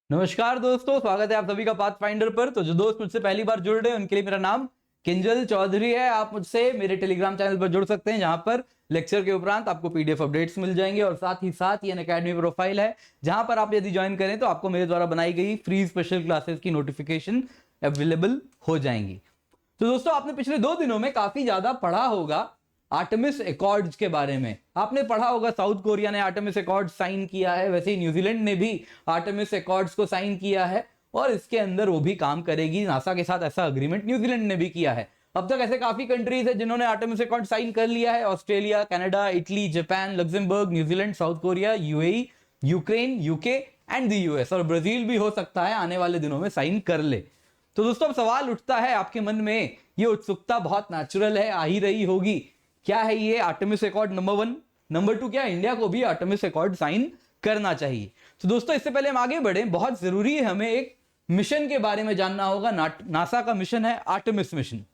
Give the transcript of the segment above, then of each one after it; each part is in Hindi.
नमस्कार दोस्तों, स्वागत है आप सभी का पाथफाइंडर पर। तो जो दोस्त मुझसे पहली बार जुड़ रहे हैं उनके लिए मेरा नाम किंजल चौधरी है। आप मुझसे मेरे टेलीग्राम चैनल पर जुड़ सकते हैं, जहां पर लेक्चर के उपरांत आपको पीडीएफ अपडेट्स मिल जाएंगे और साथ ही साथ ये अकेडमी प्रोफाइल है जहां पर आप यदि ज्वाइन करें तो आपको मेरे द्वारा बनाई गई फ्री स्पेशल क्लासेस की नोटिफिकेशन अवेलेबल हो जाएंगी। तो दोस्तों, आपने पिछले 2 दिनों में काफी ज्यादा पढ़ा होगा आर्टेमिस एकॉर्ड्स के बारे में। आपने पढ़ा होगा साउथ कोरिया ने आर्टेमिस एकॉर्ड साइन किया है, वैसे ही न्यूजीलैंड ने भी आर्टेमिस एकॉर्ड्स को साइन किया है और इसके अंदर वो भी काम करेगी। नासा के साथ ऐसा अग्रीमेंट न्यूजीलैंड ने भी किया है। अब तक ऐसे काफी कंट्रीज है जिन्होंने आर्टेमिस एकॉर्ड साइन कर लिया है: Australia, Canada, Italy, Japan, Luxembourg, New Zealand, south Korea, UAE, Ukraine, UK and the US, और ब्राजील भी हो सकता है आने वाले दिनों में साइन कर ले। तो दोस्तों, अब सवाल उठता है आपके मन में, ये उत्सुकता बहुत नेचुरल है, आ ही रही होगी, क्या है ये आर्टेमिस एकॉर्ड नंबर 1। नंबर 2, क्या इंडिया को भी आर्टेमिस एकॉर्ड साइन करना चाहिए? तो दोस्तों, इससे पहले हम आगे बढ़े, बहुत जरूरी है हमें एक मिशन के बारे में जानना होगा। नासा का मिशन है आर्टेमिस मिशन।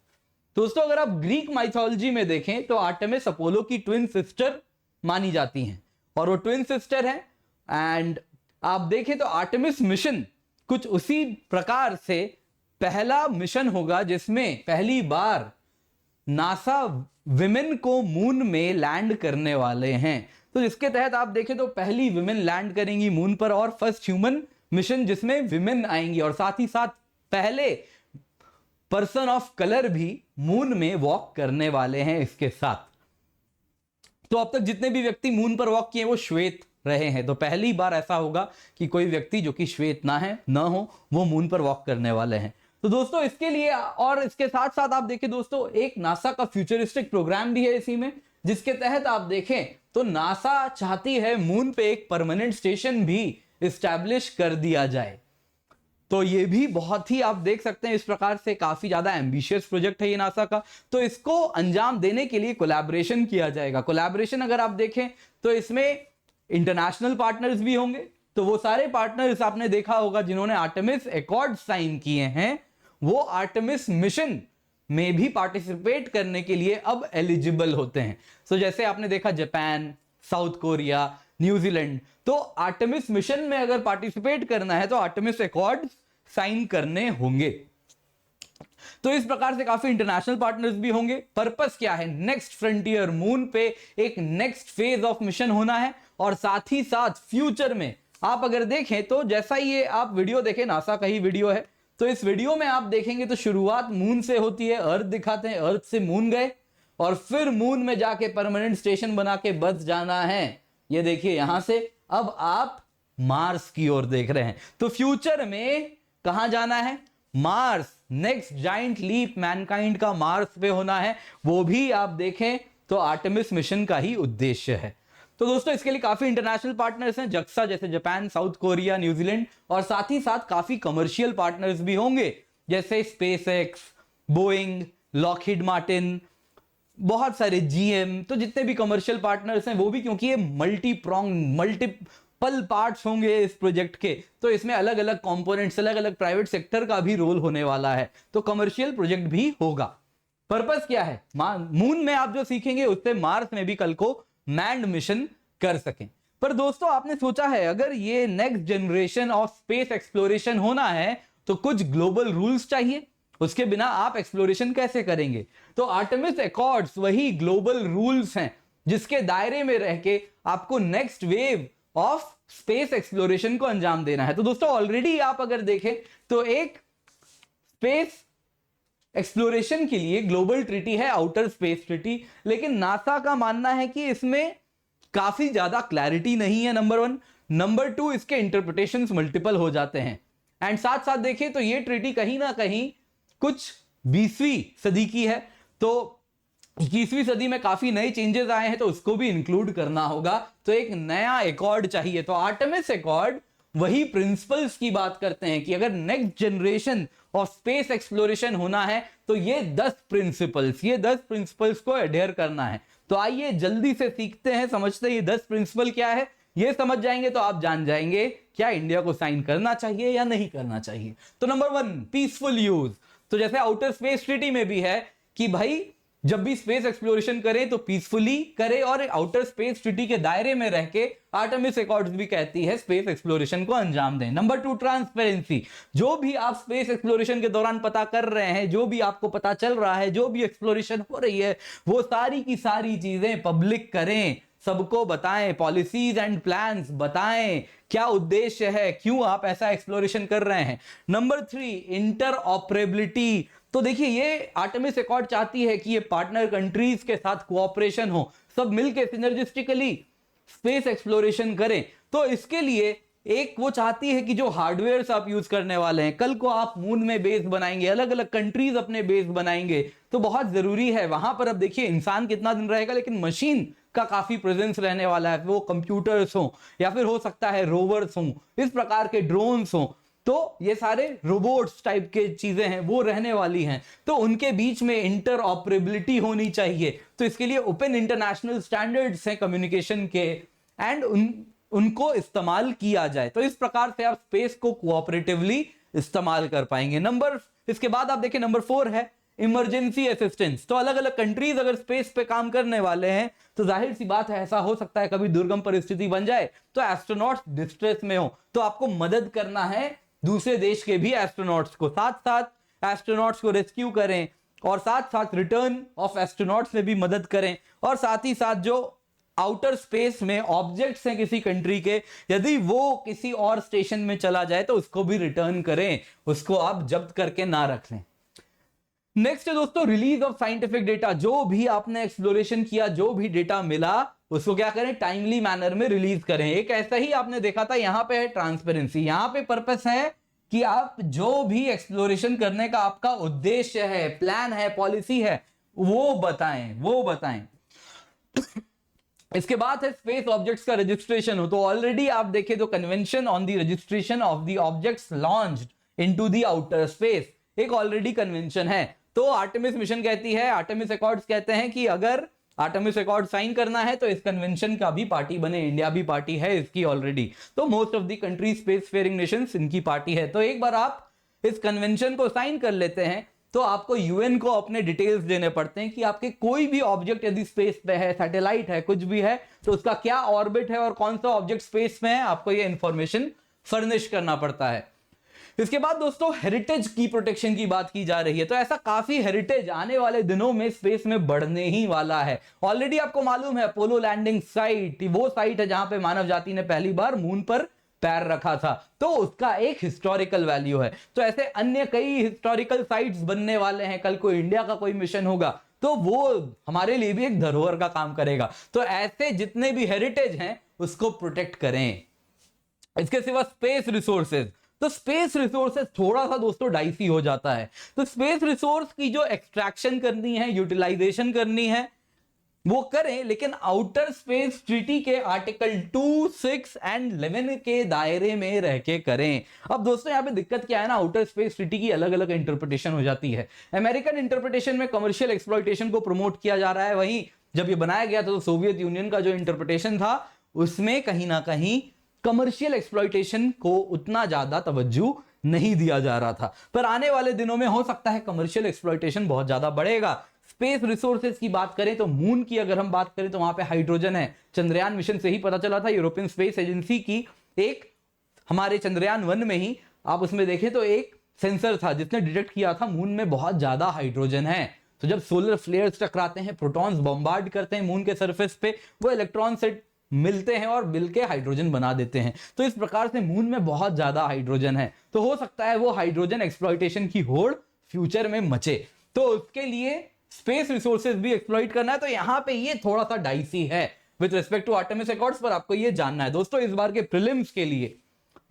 दोस्तों, अगर आप ग्रीक माइथोलॉजी में देखें तो आर्टेमिस अपोलो की ट्विन सिस्टर मानी जाती हैं और वो ट्विन सिस्टर है। एंड आप देखें तो आर्टेमिस मिशन कुछ उसी प्रकार से पहला मिशन होगा जिसमें पहली बार नासा विमेन को मून में लैंड करने वाले हैं। तो इसके तहत आप देखें तो पहली विमेन लैंड करेंगी मून पर और फर्स्ट ह्यूमन मिशन जिसमें विमेन आएंगी, और साथ ही साथ पहले पर्सन ऑफ कलर भी मून में वॉक करने वाले हैं इसके साथ। तो अब तक जितने भी व्यक्ति मून पर वॉक किए वो श्वेत रहे हैं, तो पहली बार ऐसा होगा कि कोई व्यक्ति जो कि श्वेत ना हो वो मून पर वॉक करने वाले हैं। तो दोस्तों, इसके लिए और इसके साथ साथ आप देखें दोस्तों, एक नासा का फ्यूचरिस्टिक प्रोग्राम भी है इसी में, जिसके तहत आप देखें तो नासा चाहती है मून पे एक परमानेंट स्टेशन भी इस्टेब्लिश कर दिया जाए। तो ये भी बहुत ही आप देख सकते हैं इस प्रकार से काफी ज्यादा एम्बिशियस प्रोजेक्ट है ये नासा का। तो इसको अंजाम देने के लिए कोलैबोरेशन किया जाएगा। कोलैबोरेशन अगर आप देखें तो इसमें इंटरनेशनल पार्टनर्स भी होंगे। तो वो सारे पार्टनर्स आपने देखा होगा जिन्होंने आर्टेमिस एकॉर्ड साइन किए हैं, वो आर्टेमिस मिशन में भी पार्टिसिपेट करने के लिए अब एलिजिबल होते हैं। तो जैसे आपने देखा जापान, साउथ कोरिया, न्यूजीलैंड, तो आर्टेमिस मिशन में अगर पार्टिसिपेट करना है तो आर्टेमिस एकॉर्ड साइन करने होंगे। तो इस प्रकार से काफी इंटरनेशनल पार्टनर्स भी होंगे। पर्पस क्या है? नेक्स्ट फ्रंटियर, मून पे एक नेक्स्ट फेज ऑफ मिशन होना है। और साथ ही साथ फ्यूचर में आप अगर देखें तो जैसा ये आप वीडियो देखें, नासा का ही वीडियो है, तो इस वीडियो में आप देखेंगे तो शुरुआत मून से होती है, अर्थ दिखाते हैं, अर्थ से मून गए और फिर मून में जाके परमानेंट स्टेशन बना के बस जाना है। ये देखिए यहां से अब आप मार्स की ओर देख रहे हैं। तो फ्यूचर में कहां जाना है? Mars. Next giant leap mankind का मार्स पे होना है, वो भी आप देखें तो आर्टेमिस मिशन का ही उद्देश्य है। तो दोस्तों, इसके लिए काफी इंटरनेशनल पार्टनर्स हैं, जक्सा जैसे जापान, साउथ कोरिया, न्यूजीलैंड, और साथ ही साथ काफी कमर्शियल पार्टनर्स भी होंगे जैसे स्पेसएक्स, बोइंग, लॉकहीड मार्टिन, बहुत सारे जीएम। तो जितने भी कमर्शियल पार्टनर्स हैं वो भी, क्योंकि ये मल्टीपल पार्ट्स होंगे इस प्रोजेक्ट के, तो इसमें अलग अलग कंपोनेंट्स, अलग अलग प्राइवेट सेक्टर का भी रोल होने वाला है। तो कमर्शियल प्रोजेक्ट भी होगा। पर्पस क्या है? मून में आप जो सीखेंगे उससे मार्स में भी कल को मैन्ड मिशन कर सकें। पर दोस्तों, आपने सोचा है अगर ये next generation of space exploration होना है तो कुछ ग्लोबल रूल्स चाहिए, उसके बिना आप एक्सप्लोरेशन कैसे करेंगे? तो आर्टेमिस एकॉर्ड्स वही ग्लोबल रूल्स हैं जिसके दायरे में रह के आपको next wave of space exploration को अंजाम देना है। तो दोस्तों, ऑलरेडी आप अगर देखें तो एक स्पेस एक्सप्लोरेशन के लिए ग्लोबल ट्रीटी है, आउटर स्पेस ट्रीटी, लेकिन नासा का मानना है कि इसमें काफी ज्यादा क्लैरिटी नहीं है, नंबर 1। नंबर 2, इसके इंटरप्रिटेशंस मल्टीपल हो जाते हैं। एंड साथ साथ देखें तो ये ट्रीटी कहीं ना कहीं कुछ 20वीं सदी की है, तो 21वीं सदी में काफी नए चेंजेस आए हैं, तो उसको भी इंक्लूड करना होगा। तो एक नया एकॉर्ड चाहिए। तो आर्टेमिस एकॉर्ड वही प्रिंसिपल्स की बात करते हैं कि अगर next generation of space exploration होना है तो ये 10 प्रिंसिपल्स को एडहेयर करना है। तो आइए जल्दी से सीखते हैं, समझते हैं ये 10 प्रिंसिपल क्या है। ये समझ जाएंगे तो आप जान जाएंगे क्या इंडिया को साइन करना चाहिए या नहीं करना चाहिए। तो नंबर 1, पीसफुल यूज। तो जैसे आउटर स्पेस ट्रीटी में भी है कि भाई जब भी स्पेस एक्सप्लोरेशन करें तो पीसफुली करें और आउटर स्पेस ट्रीटी के दायरे में रह के आर्टेमिस अकॉर्ड्स भी कहती है स्पेस एक्सप्लोरेशन को अंजाम दें। Number 2, transparency. जो भी आप स्पेस एक्सप्लोरेशन के दौरान पता कर रहे हैं, जो भी आपको पता चल रहा है, जो भी एक्सप्लोरेशन हो रही है, वो सारी की सारी चीजें पब्लिक करें, सबको बताएं, पॉलिसीज एंड प्लान्स बताएं, क्या उद्देश्य है, क्यों आप ऐसा एक्सप्लोरेशन कर रहे हैं। Number 3, interoperability. तो देखिए ये आर्टेमिस अकॉर्ड चाहती है कि ये पार्टनर कंट्रीज के साथ कोऑपरेशन हो, सब मिलकर सिनर्जिस्टिकली स्पेस एक्सप्लोरेशन करें। तो इसके लिए एक वो चाहती है कि जो हार्डवेयर आप यूज करने वाले हैं, कल को आप मून में बेस बनाएंगे, अलग अलग कंट्रीज अपने बेस बनाएंगे, तो बहुत जरूरी है वहां पर। अब देखिए इंसान कितना दिन रहेगा, लेकिन मशीन का काफी प्रेजेंस रहने वाला है, वो कंप्यूटर्स हो या फिर हो सकता है रोवर्स हो, इस प्रकार के ड्रोन्स हो, तो ये सारे रोबोट्स टाइप के चीजें हैं वो रहने वाली हैं। तो उनके बीच में इंटरऑपरेबिलिटी होनी चाहिए। तो इसके लिए ओपन इंटरनेशनल स्टैंडर्ड्स हैं कम्युनिकेशन के, एंड उनको इस्तेमाल किया जाए। तो इस प्रकार से आप स्पेस को कोऑपरेटिवली इस्तेमाल कर पाएंगे। इसके बाद आप देखिए नंबर 4 है इमरजेंसी असिस्टेंस। तो अलग अलग कंट्रीज अगर स्पेस पे काम करने वाले हैं तो जाहिर सी बात है ऐसा हो सकता है कभी दुर्गम परिस्थिति बन जाए तो एस्ट्रोनॉट्स डिस्ट्रेस में हो, तो आपको मदद करना है दूसरे देश के भी एस्ट्रोनॉट्स को, साथ साथ एस्ट्रोनॉट्स को रेस्क्यू करें और साथ साथ रिटर्न ऑफ एस्ट्रोनॉट्स में भी मदद करें, और साथ ही साथ जो आउटर स्पेस में ऑब्जेक्ट्स हैं किसी कंट्री के, यदि वो किसी और स्टेशन में चला जाए तो उसको भी रिटर्न करें, उसको आप जब्त करके ना रख लें। नेक्स्ट है दोस्तों रिलीज ऑफ साइंटिफिक डेटा। जो भी आपने एक्सप्लोरेशन किया, जो भी डेटा मिला, उसको क्या करें, टाइमली मैनर में रिलीज करें। एक ऐसा ही आपने देखा था, यहां पे है ट्रांसपेरेंसी। यहां पे पर्पस है कि आप जो भी एक्सप्लोरेशन करने का आपका उद्देश्य है, प्लान है, पॉलिसी है, वो बताएं। इसके बाद है स्पेस ऑब्जेक्ट्स का रजिस्ट्रेशन हो। तो ऑलरेडी आप देखें तो convention on the registration of the objects launched into the outer space एक ऑलरेडी कन्वेंशन है। तो आर्टेमिस मिशन कहती है, आर्टेमिस अकॉर्ड्स कहते हैं कि अगर आर्टेमिस अकॉर्ड साइन करना है तो इस कन्वेंशन का भी पार्टी बने। इंडिया भी पार्टी है इसकी ऑलरेडी, तो most of the country space faring nations इनकी पार्टी है। तो एक बार आप इस कन्वेंशन को साइन कर लेते हैं तो आपको यूएन को अपने डिटेल्स देने पड़ते हैं कि आपके कोई भी ऑब्जेक्ट यदि स्पेस पे है, सैटेलाइट है, कुछ भी है, तो उसका क्या ऑर्बिट है और कौन सा ऑब्जेक्ट स्पेस में है, आपको ये इंफॉर्मेशन फर्निश करना पड़ता है। इसके बाद दोस्तों हेरिटेज की प्रोटेक्शन की बात की जा रही है। तो ऐसा काफी हेरिटेज आने वाले दिनों में स्पेस में बढ़ने ही वाला है। ऑलरेडी आपको मालूम है अपोलो लैंडिंग साइट, वो साइट है जहां पे मानव जाति ने पहली बार मून पर पैर रखा था, तो उसका एक हिस्टोरिकल वैल्यू है। तो ऐसे अन्य कई हिस्टोरिकल साइट्स बनने वाले हैं। कल को इंडिया का कोई मिशन होगा तो वो हमारे लिए भी एक धरोहर का काम करेगा। तो ऐसे जितने भी हेरिटेज हैं उसको प्रोटेक्ट करें। इसके सिवा स्पेस रिसोर्सेज, तो स्पेस रिसोर्सेज थोड़ा सा दोस्तों डाइसी हो जाता है। तो स्पेस रिसोर्स की जो एक्सट्रैक्शन करनी है, यूटिलाइजेशन करनी है, वो करें, लेकिन आउटर स्पेस ट्रीटी के आर्टिकल 2, 6 एंड 11 के दायरे में रह के करें। अब दोस्तों यहाँ पे दिक्कत क्या है ना, आउटर स्पेस ट्रीटी की अलग अलग इंटरप्रिटेशन हो जाती है। अमेरिकन इंटरप्रिटेशन में कमर्शियल एक्सप्लॉयटेशन को प्रमोट किया जा रहा है, वहीं जब ये बनाया गया था तो सोवियत यूनियन का जो इंटरप्रिटेशन था उसमें कहीं ना कहीं कमर्शियल एक्सप्लॉयटेशन को उतना ज्यादा तवज्जो नहीं दिया जा रहा था। पर आने वाले दिनों में हो सकता है कमर्शियल एक्सप्लॉयटेशन बहुत ज्यादा बढ़ेगा। स्पेस रिसोर्सेज की बात करें तो मून की अगर हम बात करें तो वहां पे हाइड्रोजन है। चंद्रयान मिशन से ही पता चला था, यूरोपियन स्पेस एजेंसी की एक हमारे चंद्रयान 1 में ही आप उसमें देखें तो एक सेंसर था जिसने डिटेक्ट किया था मून में बहुत ज्यादा हाइड्रोजन है। तो जब सोलर फ्लेयर्स टकराते हैं, प्रोटॉन्स बॉम्बार्ड करते हैं मून के सरफेस पे, वो इलेक्ट्रॉन से मिलते हैं और मिलके हाइड्रोजन बना देते हैं। तो इस प्रकार से मून में बहुत ज्यादा हाइड्रोजन है। तो हो सकता है वो हाइड्रोजन एक्सप्लॉयटेशन की होड़ फ्यूचर में मचे, तो उसके लिए स्पेस रिसोर्सेज भी एक्सप्लॉइट करना है। तो यहां पे ये थोड़ा सा डाइसी है with respect to Artemis Accords, पर आपको ये जानना है दोस्तों। इस बार के प्रीलिम्स के लिए,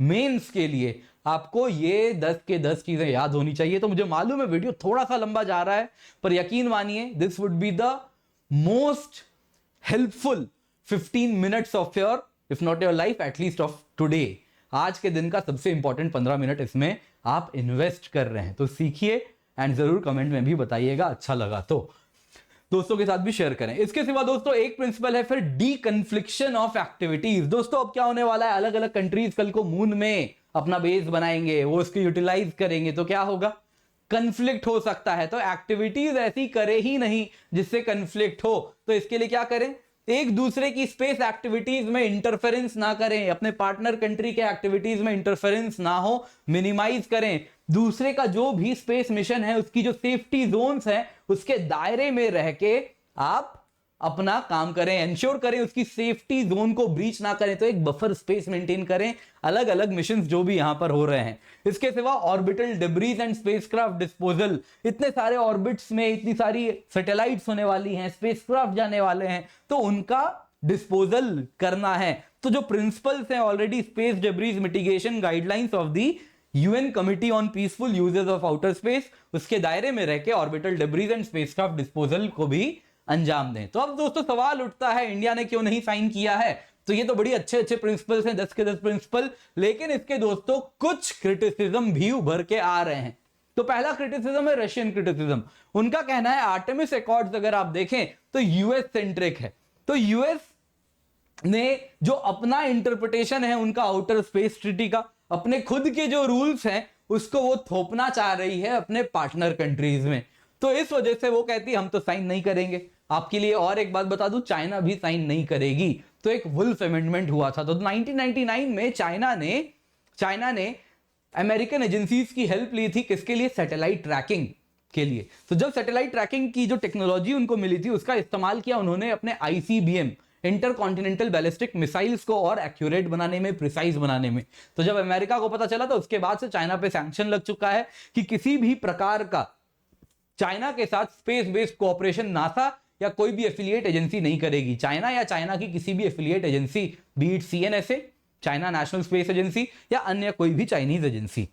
मेंस के लिए आपको ये 10 के 10 चीजें याद होनी चाहिए। तो मुझे मालूम है वीडियो थोड़ा सा लंबा जा रहा है, पर यकीन मानिए this would be the most helpful 15 minutes of your, if not your life, at least of today. आज के दिन का सबसे इंपॉर्टेंट 15 मिनट इसमें आप इन्वेस्ट कर रहे हैं। तो सीखिए एंड जरूर कमेंट में भी बताइएगा, अच्छा लगा तो दोस्तों के साथ भी शेयर करें। इसके सिवा दोस्तों एक प्रिंसिपल है फिर डीकन्फ्लिक्शन ऑफ एक्टिविटीज। दोस्तों अब क्या होने वाला है, अलग अलग कंट्रीज कल को मून में अपना बेस बनाएंगे, वो उसको यूटिलाइज करेंगे, तो क्या होगा, कंफ्लिक्ट हो सकता है, तो एक्टिविटीज ऐसी करे ही नहीं जिससे कंफ्लिक्ट हो। तो इसके लिए क्या करें, एक दूसरे की स्पेस एक्टिविटीज में इंटरफेरेंस ना करें, अपने पार्टनर कंट्री के एक्टिविटीज में इंटरफेरेंस ना हो, मिनिमाइज करें। दूसरे का जो भी स्पेस मिशन है उसकी जो सेफ्टी जोन्स है उसके दायरे में रह के आप अपना काम करें, इंश्योर करें उसकी सेफ्टी जोन को ब्रीच ना करें। तो एक बफर स्पेस मेंटेन करें अलग अलग मिशंस जो भी यहां पर हो रहे हैं। इसके सिवा orbital debris and spacecraft disposal, इतने सारे ऑर्बिट्स में इतनी सारी सैटेलाइट्स होने वाली हैं, स्पेसक्राफ्ट जाने वाले हैं, तो उनका डिस्पोजल करना है। तो जो प्रिंसिपल्स हैं already space debris mitigation guidelines of the UN committee on peaceful uses of outer space, उसके दायरे में रहकर orbital debris and spacecraft disposal को भी अंजाम दें। तो अब दोस्तों सवाल उठता है इंडिया ने क्यों नहीं साइन किया है। तो ये तो बड़ी अच्छे अच्छे प्रिंसिपल्स हैं, 10 के 10 प्रिंसिपल, लेकिन इसके दोस्तों कुछ क्रिटिसिज्म भी उभर के आ रहे हैं। तो पहला क्रिटिसिज्म है रशियन क्रिटिसिज्म। उनका कहना है आर्टेमिस अकॉर्ड्स अगर आप देखें तो यूएस सेंट्रिक है। तो यूएस ने जो अपना इंटरप्रिटेशन है उनका आउटर स्पेस ट्रीटी का, अपने खुद के जो रूल्स हैं उसको वो थोपना चाह रही है अपने पार्टनर कंट्रीज में। तो इस वजह से वो कहती है हम तो साइन नहीं करेंगे। आपके लिए और एक बात बता दूं, चाइना भी साइन नहीं करेगी। तो एक वुल्फ अमेंडमेंट हुआ था। तो 1999 में चाइना ने अमेरिकन एजेंसीज की हेल्प ली थी, किसके लिए, सैटेलाइट ट्रैकिंग के लिए। तो जब सैटेलाइट ट्रैकिंग की जो टेक्नोलॉजी उनको मिली थी उसका इस्तेमाल किया उन्होंने अपने आईसीबीएम इंटरकॉन्टिनेंटल बैलिस्टिक मिसाइल्स को और एक्यूरेट बनाने में, प्रिसाइज बनाने में। तो जब अमेरिका को पता चला तो उसके बाद से चाइना पे सैंक्शन लग चुका है कि किसी भी प्रकार का चाइना के साथ स्पेस बेस्ड कोऑपरेशन नासा या कोई भी एफिलिएट एजेंसी नहीं करेगी। चाइना या चाइना की किसी भी affiliate agency, be it CNSA, China national space agency, या अन्य कोई भी चाइनीज एजेंसी।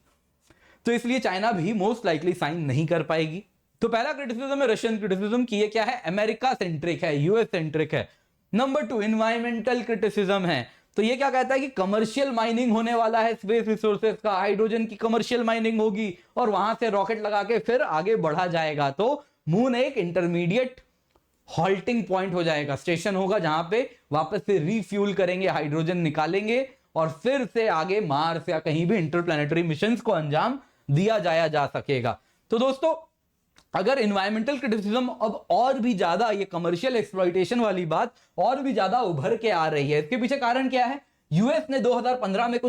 तो इसलिए चाइना भी मोस्ट लाइकली साइन नहीं कर पाएगी। तो पहला क्रिटिसिज्म है रशियन क्रिटिसिज्म की, ये क्या है, अमेरिका सेंट्रिक है, यूएस सेंट्रिक है। नंबर 2 एनवायरमेंटल क्रिटिसिज्म है। तो ये क्या कहता है कि कमर्शियल माइनिंग होने वाला है स्पेस रिसोर्सेज का, हाइड्रोजन की कमर्शियल माइनिंग होगी और वहां से रॉकेट लगा के फिर आगे बढ़ा जाएगा। तो मून एक इंटरमीडिएट हॉल्टिंग पॉइंट हो जाएगा, स्टेशन होगा जहां पे वापस से रिफ्यूल करेंगे, हाइड्रोजन निकालेंगे और फिर से आगे मार्स या कहीं भी इंटरप्लैनेटरी मिशंस को अंजाम दिया जा सकेगा। तो दोस्तों अगर इन्वायरमेंटल क्रिटिसिज्म अब और भी ज्यादा, ये कमर्शियल एक्सप्लॉइटेशन वाली बात और भी ज्यादा उभर के आ रही है, इसके पीछे कारण क्या है, यूएस ने 2015 में एक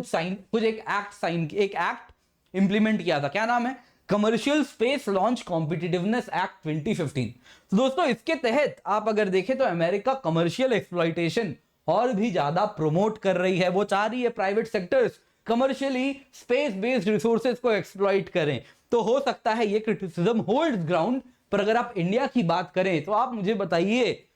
एक्ट इंप्लीमेंट किया था। क्या नाम है, commercial space launch competitiveness act 2015। तो दोस्तों इसके तहत आप अगर देखें तो अमेरिका कमर्शियल एक्सप्लॉइटेशन और भी ज्यादा प्रमोट कर रही है। वो चाह रही है private sectors commercially space based resources को एक्सप्लॉइट करें। तो हो सकता है ये क्रिटिसिज्म होल्ड्स ग्राउंड। पर अगर आप इंडिया की बात करें तो आप मुझे बताइए,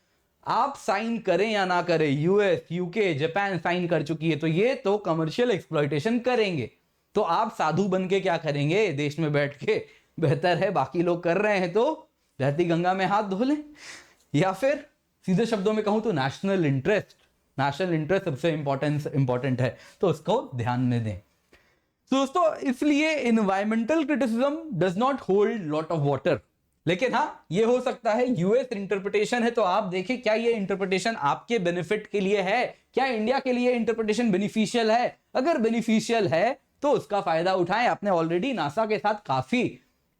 आप साइन करें या ना करें, यूएस, यूके, जापान साइन कर चुकी है, तो ये तो कमर्शियल एक्सप्लॉइटेशन करेंगे। तो आप साधु बन के क्या करेंगे देश में बैठ के, बेहतर है बाकी लोग कर रहे हैं तो बहती गंगा में हाथ धो लें। या फिर सीधे शब्दों में कहूं तो नेशनल इंटरेस्ट सबसे इंपॉर्टेंट है, तो उसको ध्यान में दें। दोस्तों इसलिए environmental criticism does not hold lot of water. लेकिन हाँ ये हो सकता है यूएस इंटरप्रिटेशन है, तो आप देखें क्या ये इंटरप्रिटेशन आपके बेनिफिट के लिए है, क्या इंडिया के लिए इंटरप्रिटेशन बेनिफिशियल है। अगर बेनिफिशियल है तो उसका फायदा उठाएं। आपने ऑलरेडी नासा के साथ काफी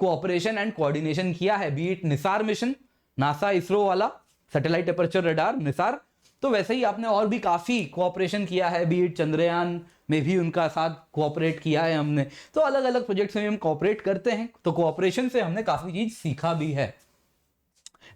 कोऑपरेशन एंड कोऑर्डिनेशन किया है, B it Nisar mission, NASA ISRO वाला सैटेलाइट अपर्चर रडार निसार, तो वैसे ही आपने और भी काफी कोऑपरेशन किया है, बी इट चंद्रयान में भी उनका साथ कोऑपरेट किया है हमने। तो अलग अलग प्रोजेक्ट्स में हम कोऑपरेट करते हैं, तो कोऑपरेशन से हमने काफी चीज सीखा भी है।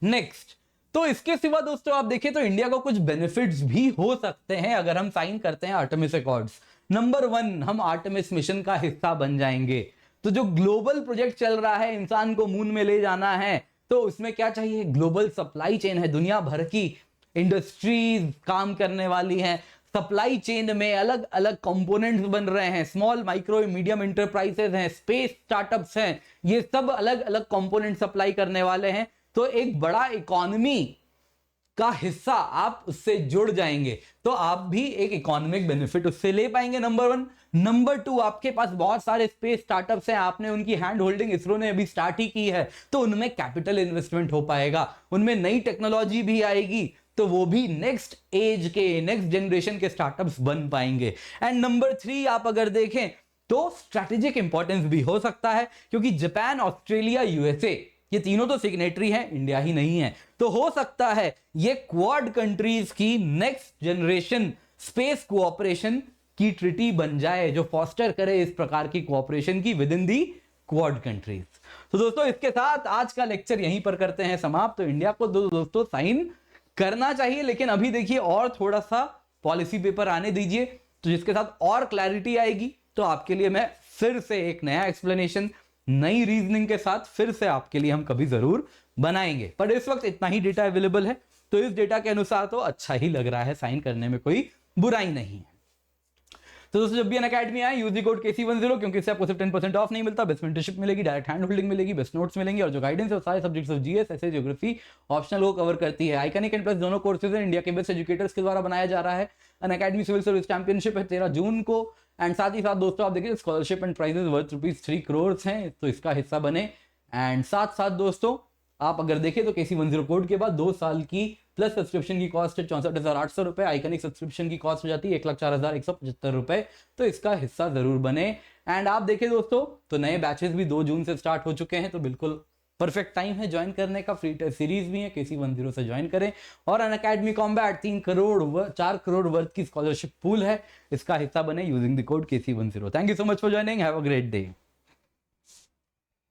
नेक्स्ट, तो इसके सिवा दोस्तों आप देखें तो इंडिया को कुछ बेनिफिट्स भी हो सकते हैं अगर हम साइन करते हैं आर्टेमिस अकॉर्ड्स। नंबर 1, हम आर्टेमिस मिशन का हिस्सा बन जाएंगे। तो जो ग्लोबल प्रोजेक्ट चल रहा है, इंसान को मून में ले जाना है, तो उसमें क्या चाहिए, ग्लोबल सप्लाई चेन है, दुनिया भर की इंडस्ट्रीज काम करने वाली हैं। सप्लाई चेन में अलग अलग कंपोनेंट्स बन रहे हैं, स्मॉल माइक्रो मीडियम इंटरप्राइजेस हैं, स्पेस स्टार्टअप्स हैं, ये सब अलग अलग कंपोनेंट सप्लाई करने वाले हैं। तो एक बड़ा इकोनॉमी का हिस्सा आप उससे जुड़ जाएंगे, तो आप भी एक इकोनॉमिक बेनिफिट उससे ले पाएंगे, नंबर 1। नंबर 2, आपके पास बहुत सारे स्पेस स्टार्टअप्स हैं, आपने उनकी हैंड होल्डिंग इसरो ने अभी स्टार्ट ही की है, तो उनमें कैपिटल इन्वेस्टमेंट हो पाएगा, उनमें नई टेक्नोलॉजी भी आएगी, तो वो भी नेक्स्ट एज के, नेक्स्ट जनरेशन के स्टार्टअप्स बन पाएंगे। एंड नंबर 3, आप अगर देखें तो स्ट्रैटेजिक इंपॉर्टेंस भी हो सकता है, क्योंकि जापान, ऑस्ट्रेलिया, यूएसए ये तीनों तो सिग्नेटरी हैं, इंडिया ही नहीं है। तो हो सकता है ये क्वाड कंट्रीज की नेक्स्ट जनरेशन स्पेस कोऑपरेशन की ट्रिटी बन जाए, जो फॉस्टर करे इस प्रकार की कोऑपरेशन की with in the quad countries. तो दोस्तों इसके साथ आज का लेक्चर यहीं पर करते हैं समाप्त। तो इंडिया को दोस्तों साइन करना चाहिए, लेकिन अभी देखिए और थोड़ा सा पॉलिसी पेपर आने दीजिए, तो जिसके साथ और क्लैरिटी आएगी तो आपके लिए मैं फिर से एक नया एक्सप्लेनेशन, नई रीजनिंग के साथ फिर से आपके लिए हम कभी जरूर बनाएंगे। पर इस वक्त इतना ही डेटा अवेलेबल है, तो इस डेटा के अनुसार तो अच्छा ही लग रहा है, साइन करने में कोई बुराई नहीं है। तो दोस्तों जब भी अनअकैडमी आए यूज द कोड KC10, क्योंकि इससे आपको सिर्फ 10% ऑफ नहीं मिलता, बेस्ट मेंटरशिप मिलेगी, डायरेक्ट हैंड होल्डिंग मिलेगी, बेस्ट नोट्स मिलेंगे, और जो गाइडेंस है वो सारे subjects of GS, SA, geography optional को कवर करती है। आइकनिक एंड प्लस दोनों कोर्सेज हैं, इंडिया के बेस्ट एजुकेटर्स के द्वारा बनाया जा रहा है। अनअकैडमी सिविल सर्विस चैंपियनशिप है 13 जून को, एंड साथ ही साथ दोस्तों आप देखिए scholarship and prices worth ₹3 crore हैं, तो इसका हिस्सा बने। एंड साथ साथ दोस्तों आप अगर देखें तो KC10 कोड के बाद 2 साल की प्लस सब्सक्रिप्शन की कॉस्ट है 64,800 रुपए, आइकनिक सब्सक्रिप्शन की कॉस्ट हो जाती है 1,04,175 रुपए, तो इसका हिस्सा जरूर बने। एंड आप देखें दोस्तों तो नए बैचेस भी 2 जून से स्टार्ट हो चुके हैं, तो बिल्कुल परफेक्ट टाइम है ज्वाइन करने का। फ्री टेस्ट सीरीज भी है, KC10 से ज्वाइन करें। और अनअकैडमी कॉम्बैट 4 करोड़ वर्थ की स्कॉलरशिप पूल है, इसका हिस्सा बने using the code KC10। Thank you so much for joining, have a great day.